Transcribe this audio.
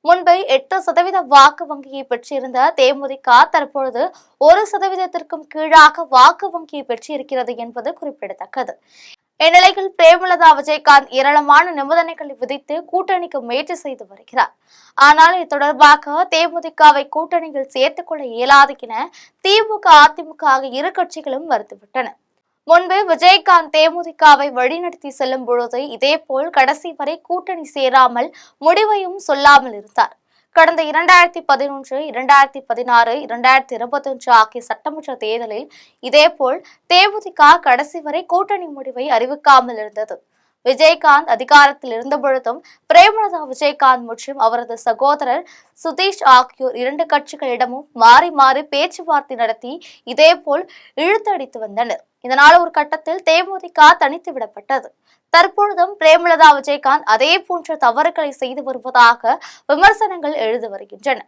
முன்பு 8% வாக்கு வங்கியை பெற்றிருந்த தேமுதிக தற்பொழுது 1%த்திற்கும் கீழாக வாக்கு வங்கியை பெற்றிருக்கிறது என்பது குறிப்பிடத்தக்கது. இந்நிலையில் பிரேமலதா விஜயகாந்த் ஏராளமான நிபந்தனைகளை விதித்து கூட்டணிக்கு முயற்சி செய்து வருகிறார். ஆனால் இது தொடர்பாக தேமுதிகவை கூட்டணியில் சேர்த்துக் கொள்ள இயலாது என திமுக, அதிமுக ஆகிய இரு கட்சிகளும் மறுத்துவிட்டன. முன்பு விஜயகாந்த் தேமுதிகவை வழிநடத்தி செல்லும் பொழுது இதேபோல் கடைசி வரை கூட்டணி சேராமல் முடிவையும் சொல்லாமல் இருந்தார். கடந்த 2011, 2016, 2021 ஆகிய சட்டமன்ற தேர்தலில் இதேபோல் தேமுதிக கடைசி வரை கூட்டணி முடிவை அறிவிக்காமல் இருந்தது. விஜயகாந்த் அதிகாரத்தில் இருந்தபொழுதும் பிரேமலதா விஜயகாந்த் மற்றும் அவரது சகோதரர் சுதீஷ் ஆகியோர் இரண்டு கட்சிகளிடமும் மாறி மாறி பேச்சுவார்த்தை நடத்தி இதேபோல் இழுத்தடித்து வந்தனர். இதனால் ஒரு கட்டத்தில் தேமுதிக தனித்து விடப்பட்டது. தற்பொழுதும் பிரேமலதா விஜயகாந்த் அதே போன்ற தவறுகளை செய்து வருவதாக விமர்சனங்கள் எழுந்து வருகின்றன.